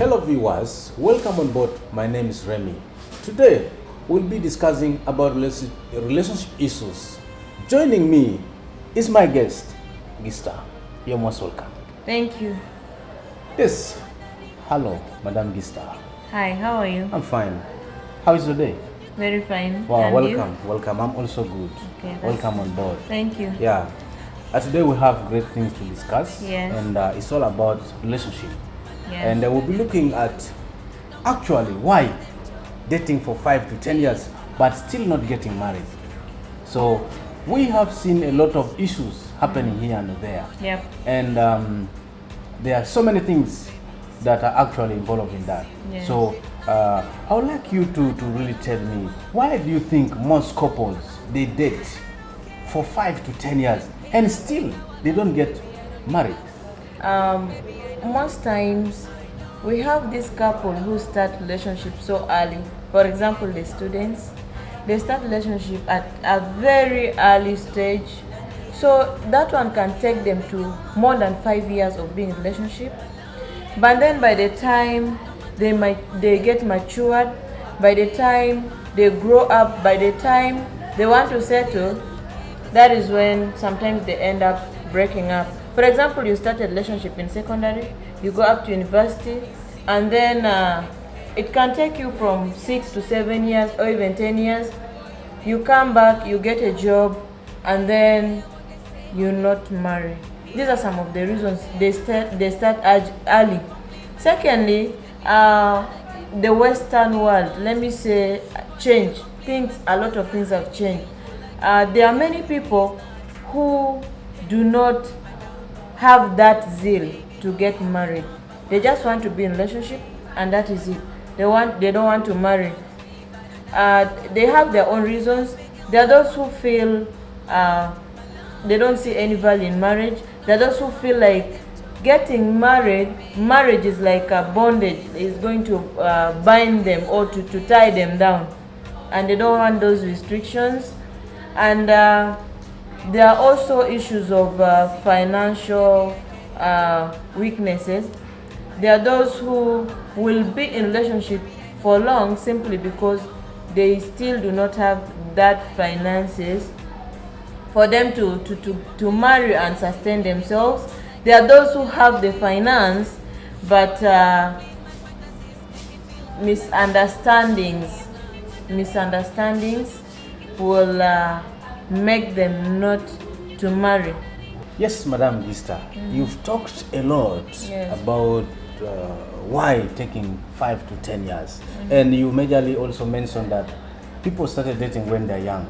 Hello viewers, welcome on board. My name is Remmy. Today we'll be discussing about relationship issues. Joining me is my guest, Gista. You're most welcome. Thank you. Yes. Hello, Madam Gista. Hi, how are you? I'm fine. How is your day? Very fine. Wow, And welcome, you? welcome. I'm also good. Okay, that's Welcome on board. Thank you. Yeah. Today we have great things to discuss. Yes. And it's all about relationship. Yes. And we'll be looking at actually why dating for 5 to 10 years but still not getting married. So we have seen a lot of issues happening here and there. Yep. And there are so many things that are actually involved in that. Yes. So I would like you to really tell me, why do you think most couples, they date for 5 to 10 years and still they don't get married? Most times we have this couple who start relationship so early. For example, the students, they start relationship at a very early stage. So that one can take them to more than 5 years of being in relationship. But then by the time they get matured, by the time they grow up, by the time they want to settle, that is when sometimes they end up breaking up. For example, you start a relationship in secondary, you go up to university, and then it can take you from 6 to 7 years or even 10 years. You come back, you get a job, and then you're not married. These are some of the reasons they start early. Secondly, the Western world, let me say, change. A lot of things have changed. There are many people who do not have that zeal to get married. They just want to be in a relationship, and that is it. They don't want to marry. They have their own reasons. There are those who feel they don't see any value in marriage. There are those who feel like getting marriage is like a bondage. It's going to bind them or to tie them down, and they don't want those restrictions. And there are also issues of financial weaknesses. There are those who will be in relationship for long simply because they still do not have that finances for them to marry and sustain themselves. There are those who have the finance, but misunderstandings will make them not to marry. Yes, Madam Gista, you've talked a lot Yes. about why taking 5 to 10 years. And you majorly also mentioned that people started dating when they're young.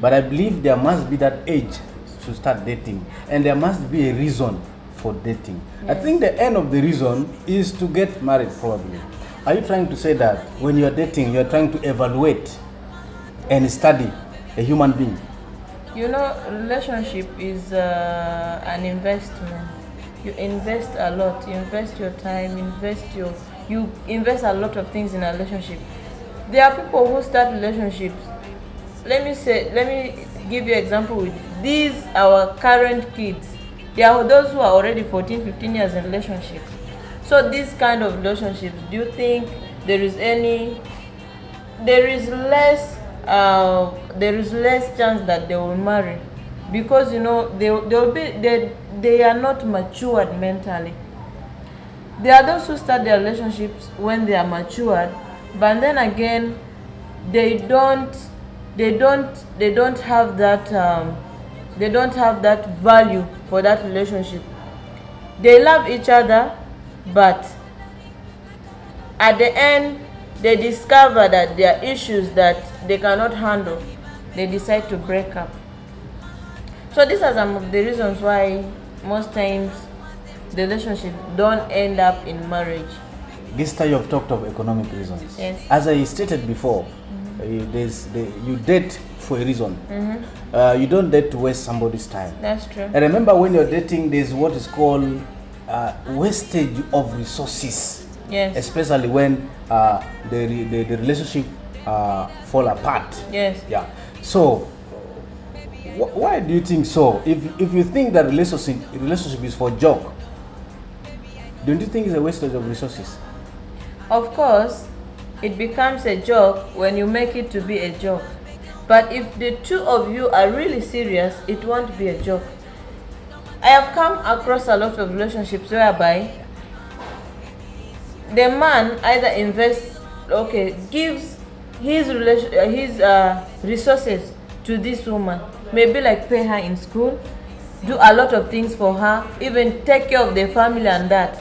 But I believe there must be that age to start dating, and there must be a reason for dating. I think the end of the reason is to get married, probably. Are you trying to say that when you're dating, you're trying to evaluate and study a human being? You know, relationship is an investment. You invest a lot. You invest your time. You invest a lot of things in a relationship. There are people who start relationships. Let me give you an example with these our current kids. There are those who are already 14, 15 years in relationships. So these kind of relationships, do you think there is less chance that they will marry? Because you know they are not matured mentally. There are those who start their relationships when they are matured, but then again they don't have that value for that relationship. They love each other, but at the end they discover that there are issues that they cannot handle. They decide to break up. So these are some of the reasons why most times the relationships don't end up in marriage. Gista, you have talked of economic reasons. Yes. As I stated before, you date for a reason. You don't date to waste somebody's time. That's true. And remember, when you're dating, there's what is called wastage of resources. Yes. Especially when the relationship fall apart. Yes. Yeah. So why do you think so? If you think that relationship is for joke, don't you think it's a wastage of resources? Of course, it becomes a joke when you make it to be a joke. But if the two of you are really serious, it won't be a joke. I have come across a lot of relationships whereby the man either gives his resources to this woman, maybe like pay her in school, do a lot of things for her, even take care of the family and that.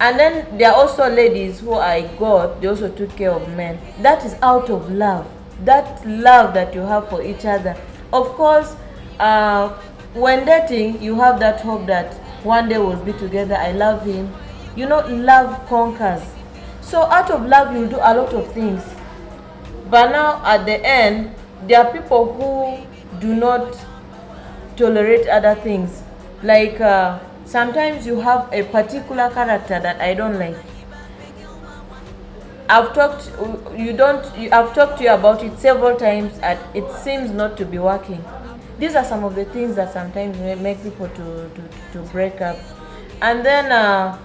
And then there are also ladies who I got, they also took care of men. That is out of love. That love that you have for each other. Of course, when dating, you have that hope that one day we'll be together. I love him. You know, love conquers. So out of love, you do a lot of things. But now at the end, there are people who do not tolerate other things. Like sometimes you have a particular character that I don't like. I've talked to you about it several times and it seems not to be working. These are some of the things that sometimes make people to break up. And then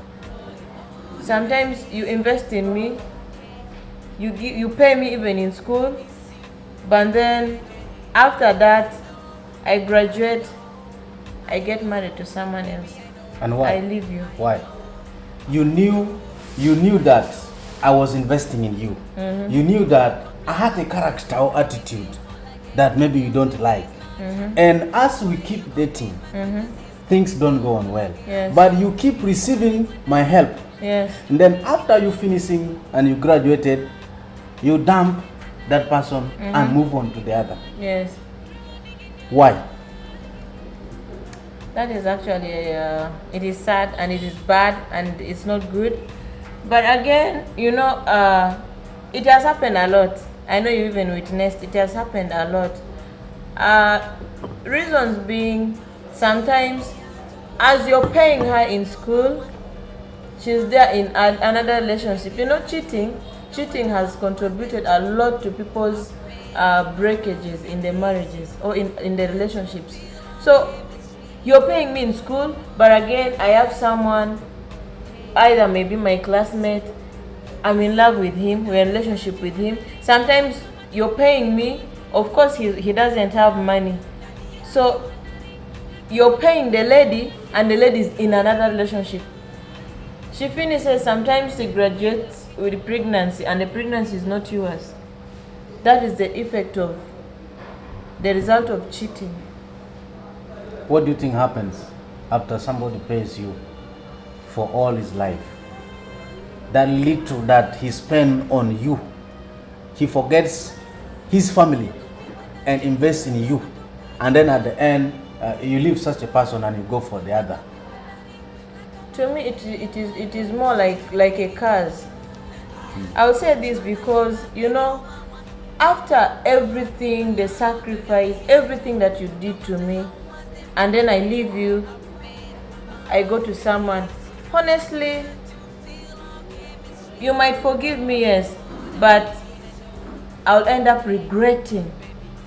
sometimes you invest in me, you pay me even in school, but then after that I graduate, I get married to someone else. And why? I leave you. Why? You knew that I was investing in you. Mm-hmm. You knew that I had a character or attitude that maybe you don't like. Mm-hmm. And as we keep dating, mm-hmm. things don't go on well. Yes. But you keep receiving my help. Yes. And then after you finishing and you graduated, you dump that person mm-hmm. and move on to the other. Yes. Why? That is actually, it is sad and it is bad and it's not good. But again, you know, it has happened a lot. I know you even witnessed, it has happened a lot. Reasons being, sometimes as you're paying her in school, she's there in another relationship. You know, cheating has contributed a lot to people's breakages in their marriages or in their relationships. So you're paying me in school, but again, I have someone, either maybe my classmate, I'm in love with him, we're in a relationship with him. Sometimes you're paying me, of course he doesn't have money. So you're paying the lady and the lady is in another relationship. She finishes, sometimes she graduates with pregnancy and the pregnancy is not yours. That is the effect of the result of cheating. What do you think happens after somebody pays you for all his life? That little that he spent on you, he forgets his family and invests in you, and then at the end you leave such a person and you go for the other. To me, it is more like a curse. I would say this because, you know, after everything, the sacrifice, everything that you did to me, and then I leave you, I go to someone. Honestly, you might forgive me, yes, but I'll end up regretting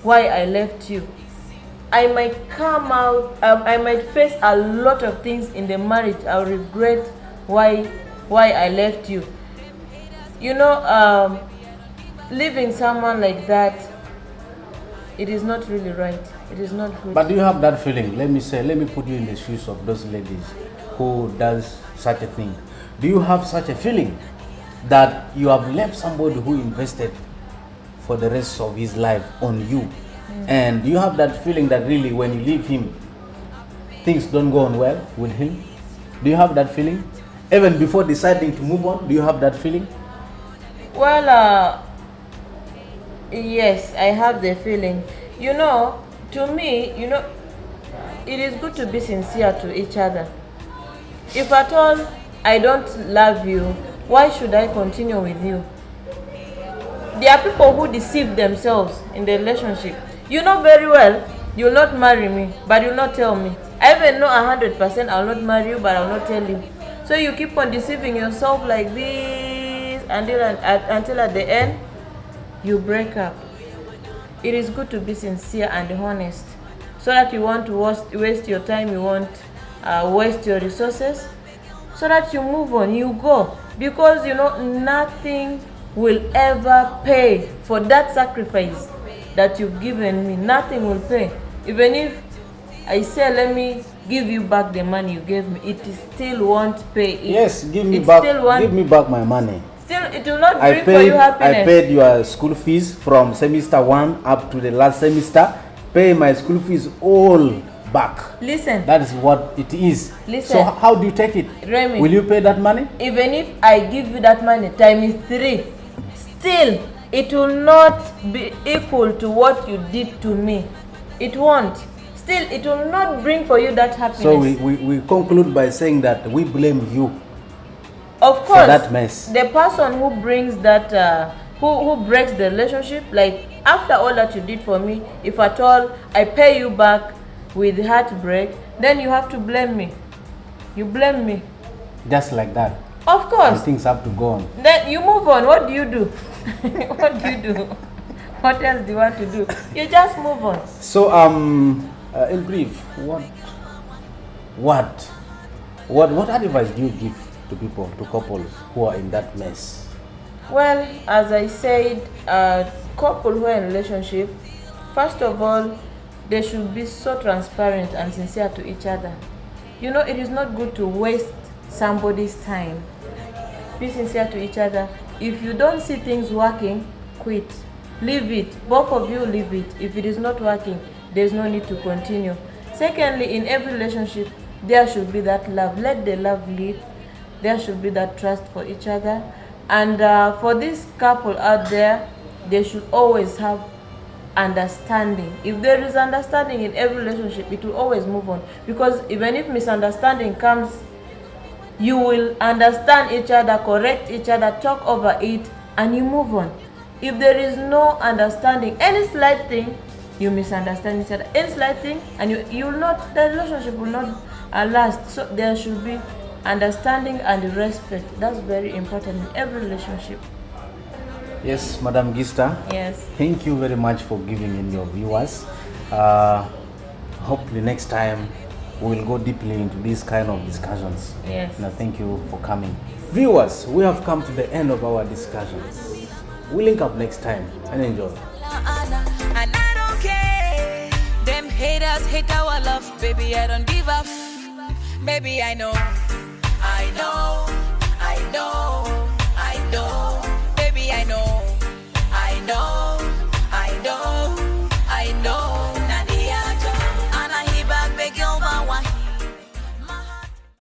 why I left you. I might come out, I might face a lot of things in the marriage. I'll regret why I left you. You know, leaving someone like that, it is not really right. It is not good. But do you have that feeling? Let me put you in the shoes of those ladies who does such a thing. Do you have such a feeling that you have left somebody who invested for the rest of his life on you? And do you have that feeling that really when you leave him, things don't go on well with him? Do you have that feeling? Even before deciding to move on, do you have that feeling? Well, yes, I have the feeling. You know, to me, you know, it is good to be sincere to each other. If at all I don't love you, why should I continue with you? There are people who deceive themselves in the relationship. You know very well you'll not marry me, but you'll not tell me. I even know 100% I'll not marry you, but I'll not tell you. So you keep on deceiving yourself like this until at the end you break up. It is good to be sincere and honest, so that you want to waste your time, you won't waste your resources. so that you move on, you go. Because you know, nothing will ever pay for that sacrifice that you've given me. Nothing will pay. Even if I say, let me give you back the money you gave me, it still won't pay. Yes, give me back my money. Still, it will not bring for you happiness. I paid your school fees from semester 1 up to the last semester. Pay my school fees all back. Listen. That is what it is. Listen. So how do you take it? Remy, will you pay that money? Even if I give you that money times 3, still it will not be equal to what you did to me. It won't. Still, it will not bring for you that happiness. So we conclude by saying that we blame you. Of course, for that mess. The person who brings that, who breaks the relationship, like after all that you did for me, if at all I pay you back with heartbreak, then you have to blame me. You blame me. Just like that. Of course. And things have to go on. Then you move on. What do you do? What do you do? What else do you want to do? You just move on. So in brief, what advice do you give to people, to couples who are in that mess? Well, as I said, couple who are in a relationship, first of all, they should be so transparent and sincere to each other. You know, it is not good to waste somebody's time. Be sincere to each other. If you don't see things working, quit. Leave it. Both of you leave it. If it is not working, there's no need to continue. Secondly, in every relationship, there should be that love. Let the love lead. There should be that trust for each other. And for this couple out there, they should always have understanding. If there is understanding in every relationship, it will always move on. Because even if misunderstanding comes, you will understand each other, correct each other, talk over it, and you move on. If there is no understanding, any slight thing, you misunderstand each other. Any slight thing, and you will not, the relationship will not last. So there should be understanding and respect. That's very important in every relationship. Yes, Madam Gista. Yes. Thank you very much for giving in your viewers. Hopefully next time we will go deeply into these kind of discussions. Yes. Now, thank you for coming. Viewers, we have come to the end of our discussions. We'll link up next time and enjoy. And I don't care. Them haters hate our love, baby. I don't give up. Baby, I know.